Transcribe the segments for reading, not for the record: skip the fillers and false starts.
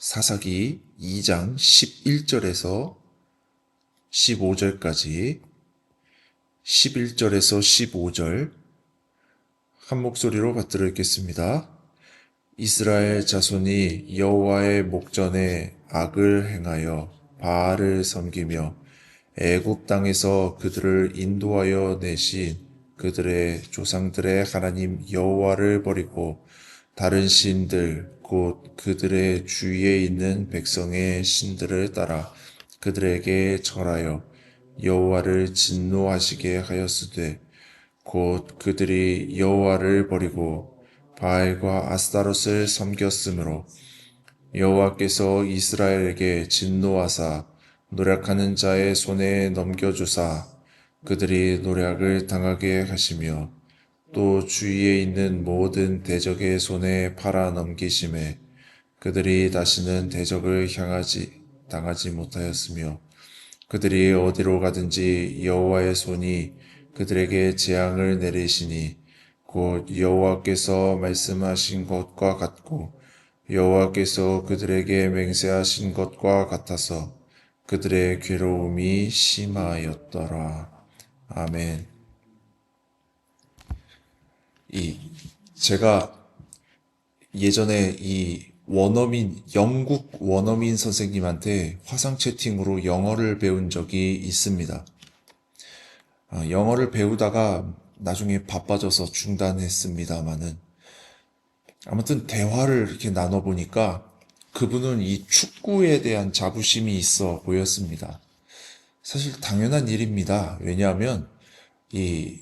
사사기 2장 11절에서 15절까지 11절에서 15절 한 목소리로 받들어 읽겠습니다. 이스라엘 자손이 여호와의 목전에 악을 행하여 바알을 섬기며 애굽 땅에서 그들을 인도하여 내신 그들의 조상들의 하나님 여호와를 버리고 다른 신들 곧 그들의 주위에 있는 백성의 신들을 따라 그들에게 절하여 여호와를 진노하시게 하였으되 곧 그들이 여호와를 버리고 바알과 아스타롯을 섬겼으므로 여호와께서 이스라엘에게 진노하사 노략하는 자의 손에 넘겨주사 그들이 노략을 당하게 하시며 또 주위에 있는 모든 대적의 손에 팔아 넘기심에 그들이 다시는 대적을 당하지 못하였으며 그들이 어디로 가든지 여호와의 손이 그들에게 재앙을 내리시니 곧 여호와께서 말씀하신 것과 같고 여호와께서 그들에게 맹세하신 것과 같아서 그들의 괴로움이 심하였더라. 아멘. 제가 예전에 영국 원어민 선생님한테 화상 채팅으로 영어를 배운 적이 있습니다. 영어를 배우다가 나중에 바빠져서 중단했습니다마는 아무튼 대화를 이렇게 나눠보니까 그분은 이 축구에 대한 자부심이 있어 보였습니다. 사실 당연한 일입니다. 왜냐하면 이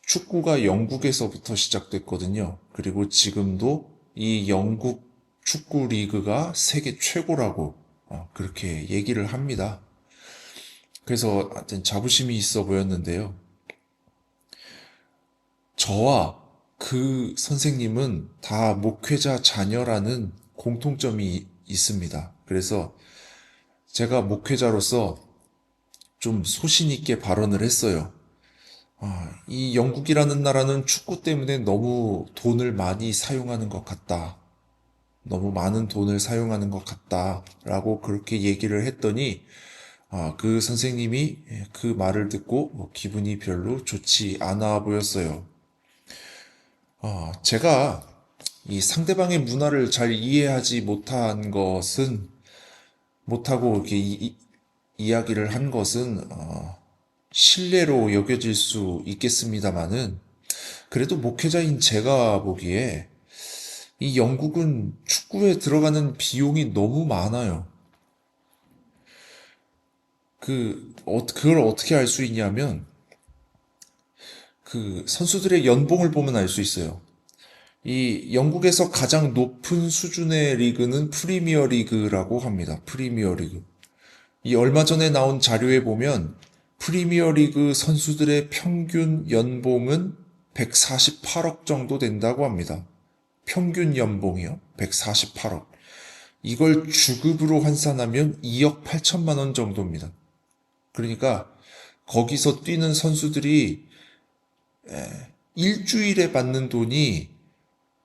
축구가 영국에서부터 시작됐거든요. 그리고 지금도 이 영국 축구 리그가 세계 최고라고 그렇게 얘기를 합니다. 그래서 하여튼 자부심이 있어 보였는데요. 저와 그 선생님은 다 목회자 자녀라는 공통점이 있습니다. 그래서 제가 목회자로서 좀 소신 있게 발언을 했어요. 이 영국이라는 나라는 축구 때문에 너무 돈을 많이 사용하는 것 같다. 너무 많은 돈을 사용하는 것 같다. 라고 그렇게 얘기를 했더니, 그 선생님이 그 말을 듣고 기분이 별로 좋지 않아 보였어요. 제가 이 상대방의 문화를 잘 이해하지 못하고 이렇게 이야기를 한 것은, 신뢰로 여겨질 수 있겠습니다만은 그래도 목회자인 제가 보기에 이 영국은 축구에 들어가는 비용이 너무 많아요. 그걸 어떻게 알 수 있냐면 그 선수들의 연봉을 보면 알 수 있어요. 이 영국에서 가장 높은 수준의 리그는 프리미어 리그라고 합니다. 프리미어 리그. 이 얼마 전에 나온 자료에 보면 프리미어 리그 선수들의 평균 연봉은 148억 정도 된다고 합니다. 평균 연봉이요. 148억. 이걸 주급으로 환산하면 2억 8천만 원 정도입니다. 그러니까 거기서 뛰는 선수들이 일주일에 받는 돈이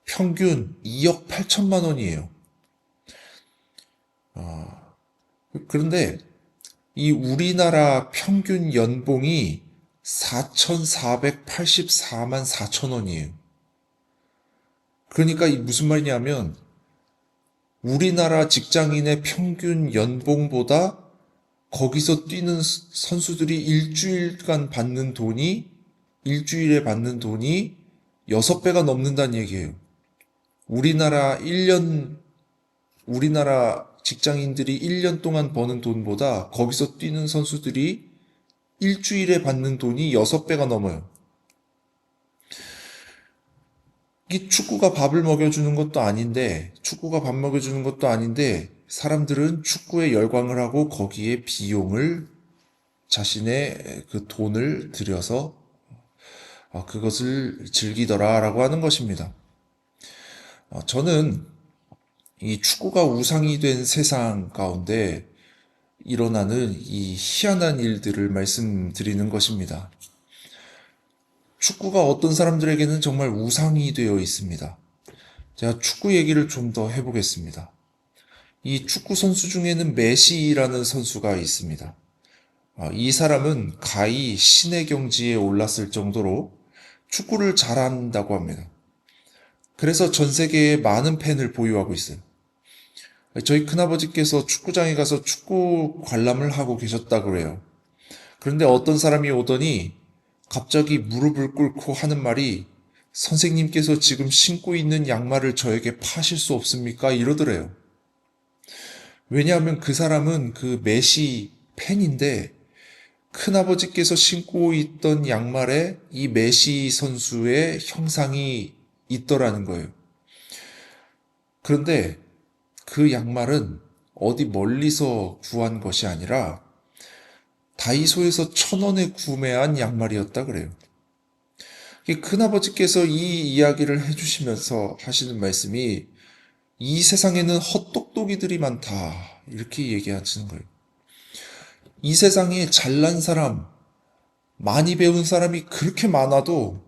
평균 2억 8천만 원이에요. 그런데 이 우리나라 평균 연봉이 4,484만 4천 원이에요. 그러니까 무슨 말이냐면 우리나라 직장인의 평균 연봉보다 거기서 뛰는 선수들이 일주일에 받는 돈이 6배가 넘는다는 얘기예요. 우리나라 직장인들이 1년 동안 버는 돈보다 거기서 뛰는 선수들이 일주일에 받는 돈이 6배가 넘어요. 이 축구가 밥 먹여주는 것도 아닌데 사람들은 축구에 열광을 하고 거기에 자신의 그 돈을 들여서 그것을 즐기더라라고 하는 것입니다. 저는 이 축구가 우상이 된 세상 가운데 일어나는 이 희한한 일들을 말씀드리는 것입니다. 축구가 어떤 사람들에게는 정말 우상이 되어 있습니다. 제가 축구 얘기를 좀 더 해보겠습니다. 이 축구 선수 중에는 메시라는 선수가 있습니다. 이 사람은 가히 신의 경지에 올랐을 정도로 축구를 잘한다고 합니다. 그래서 전 세계에 많은 팬을 보유하고 있어요. 저희 큰아버지께서 축구장에 가서 축구 관람을 하고 계셨다고 그래요. 그런데 어떤 사람이 오더니 갑자기 무릎을 꿇고 하는 말이, 선생님께서 지금 신고 있는 양말을 저에게 파실 수 없습니까? 이러더래요. 왜냐하면 그 사람은 그 메시 팬인데 큰아버지께서 신고 있던 양말에 이 메시 선수의 형상이 있더라는 거예요. 그런데 그 양말은 어디 멀리서 구한 것이 아니라 다이소에서 1,000원에 구매한 양말이었다 그래요. 큰아버지께서 이 이야기를 해주시면서 하시는 말씀이, 이 세상에는 헛똑똑이들이 많다, 이렇게 얘기하시는 거예요. 이 세상에 잘난 사람, 많이 배운 사람이 그렇게 많아도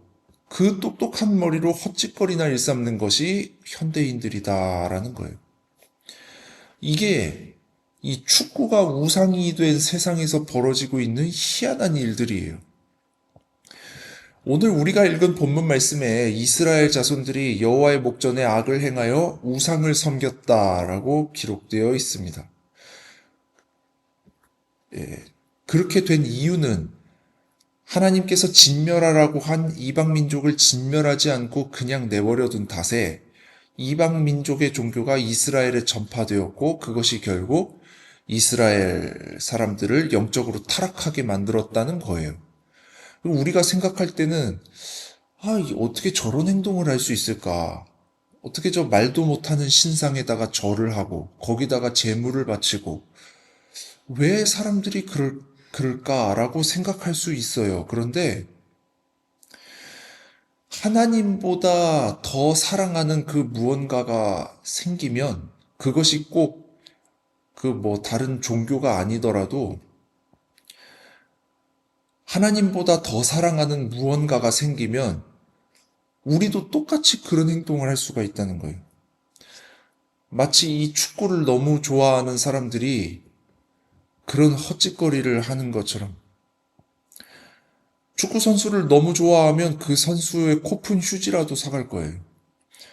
그 똑똑한 머리로 헛짓거리나 일삼는 것이 현대인들이다라는 거예요. 이게 이 축구가 우상이 된 세상에서 벌어지고 있는 희한한 일들이에요. 오늘 우리가 읽은 본문 말씀에 이스라엘 자손들이 여호와의 목전에 악을 행하여 우상을 섬겼다라고 기록되어 있습니다. 그렇게 된 이유는 하나님께서 진멸하라고 한 이방 민족을 진멸하지 않고 그냥 내버려 둔 탓에 이방 민족의 종교가 이스라엘에 전파되었고, 그것이 결국 이스라엘 사람들을 영적으로 타락하게 만들었다는 거예요. 우리가 생각할 때는, 어떻게 저런 행동을 할 수 있을까? 어떻게 저 말도 못하는 신상에다가 절을 하고 거기다가 제물을 바치고 왜 사람들이 그럴까라고 생각할 수 있어요. 그런데 하나님보다 더 사랑하는 그 무언가가 생기면, 그것이 꼭 다른 종교가 아니더라도 하나님보다 더 사랑하는 무언가가 생기면 우리도 똑같이 그런 행동을 할 수가 있다는 거예요. 마치 이 축구를 너무 좋아하는 사람들이 그런 헛짓거리를 하는 것처럼, 축구 선수를 너무 좋아하면 그 선수의 코푼 휴지라도 사갈 거예요.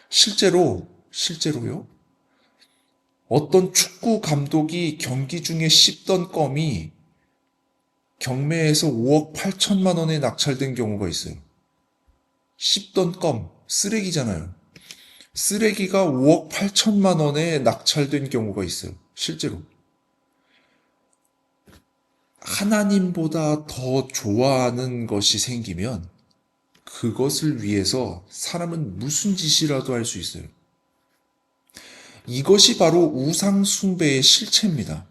실제로요. 어떤 축구 감독이 경기 중에 씹던 껌이 경매에서 5억 8천만 원에 낙찰된 경우가 있어요. 씹던 껌, 쓰레기잖아요. 쓰레기가 5억 8천만 원에 낙찰된 경우가 있어요. 실제로. 하나님보다 더 좋아하는 것이 생기면 그것을 위해서 사람은 무슨 짓이라도 할 수 있어요. 이것이 바로 우상숭배의 실체입니다.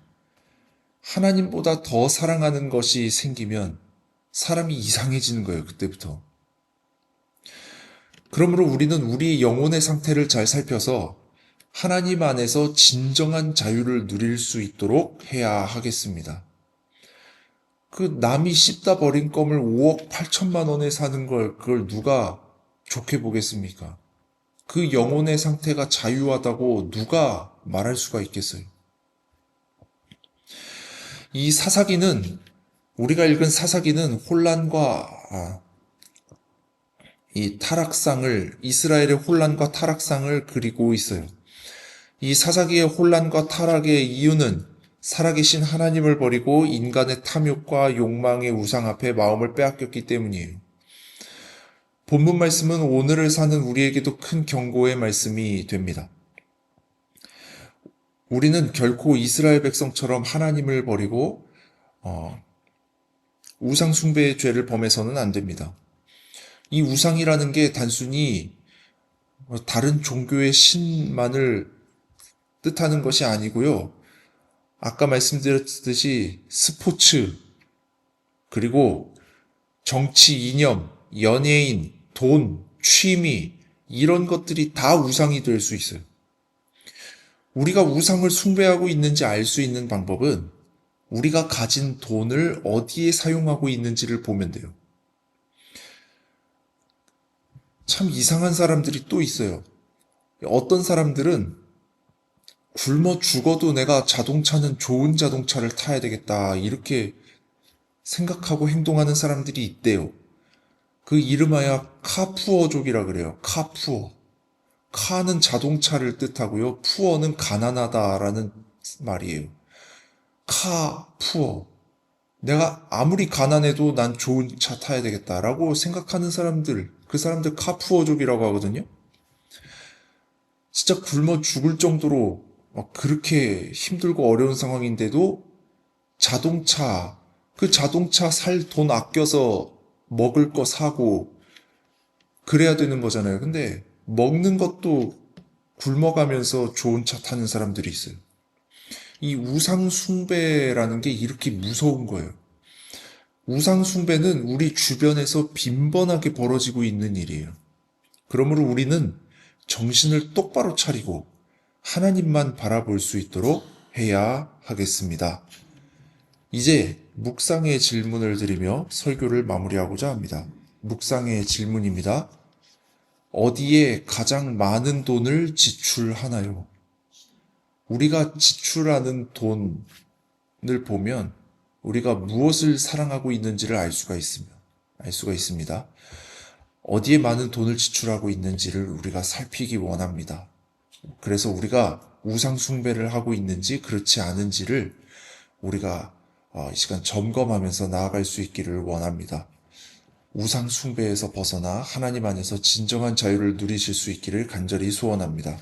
하나님보다 더 사랑하는 것이 생기면 사람이 이상해지는 거예요, 그때부터. 그러므로 우리는 우리 영혼의 상태를 잘 살펴서 하나님 안에서 진정한 자유를 누릴 수 있도록 해야 하겠습니다. 그 남이 씹다 버린 껌을 5억 8천만 원에 사는 그걸 누가 좋게 보겠습니까? 그 영혼의 상태가 자유하다고 누가 말할 수가 있겠어요? 이 사사기는, 우리가 읽은 사사기는 혼란과 이 타락상을, 이스라엘의 혼란과 타락상을 그리고 있어요. 이 사사기의 혼란과 타락의 이유는 살아계신 하나님을 버리고 인간의 탐욕과 욕망의 우상 앞에 마음을 빼앗겼기 때문이에요. 본문 말씀은 오늘을 사는 우리에게도 큰 경고의 말씀이 됩니다. 우리는 결코 이스라엘 백성처럼 하나님을 버리고 우상 숭배의 죄를 범해서는 안 됩니다. 이 우상이라는 게 단순히 다른 종교의 신만을 뜻하는 것이 아니고요. 아까 말씀드렸듯이 스포츠, 그리고 정치 이념, 연예인, 돈, 취미, 이런 것들이 다 우상이 될 수 있어요. 우리가 우상을 숭배하고 있는지 알 수 있는 방법은 우리가 가진 돈을 어디에 사용하고 있는지를 보면 돼요. 참 이상한 사람들이 또 있어요. 어떤 사람들은 굶어 죽어도 내가 자동차는 좋은 자동차를 타야 되겠다. 이렇게 생각하고 행동하는 사람들이 있대요. 그 이름하여 카푸어족이라 그래요. 카푸어. 카는 자동차를 뜻하고요. 푸어는 가난하다라는 말이에요. 카푸어. 내가 아무리 가난해도 난 좋은 차 타야 되겠다라고 생각하는 사람들, 그 사람들 카푸어족이라고 하거든요. 진짜 굶어 죽을 정도로 막 그렇게 힘들고 어려운 상황인데도 자동차, 그 자동차 살 돈 아껴서 먹을 거 사고 그래야 되는 거잖아요. 근데 먹는 것도 굶어가면서 좋은 차 타는 사람들이 있어요. 이 우상숭배라는 게 이렇게 무서운 거예요. 우상숭배는 우리 주변에서 빈번하게 벌어지고 있는 일이에요. 그러므로 우리는 정신을 똑바로 차리고 하나님만 바라볼 수 있도록 해야 하겠습니다. 이제 묵상의 질문을 드리며 설교를 마무리하고자 합니다. 묵상의 질문입니다. 어디에 가장 많은 돈을 지출하나요? 우리가 지출하는 돈을 보면 우리가 무엇을 사랑하고 있는지를 알 수가 있습니다. 어디에 많은 돈을 지출하고 있는지를 우리가 살피기 원합니다. 그래서 우리가 우상숭배를 하고 있는지 그렇지 않은지를 우리가 이 시간 점검하면서 나아갈 수 있기를 원합니다. 우상숭배에서 벗어나 하나님 안에서 진정한 자유를 누리실 수 있기를 간절히 소원합니다.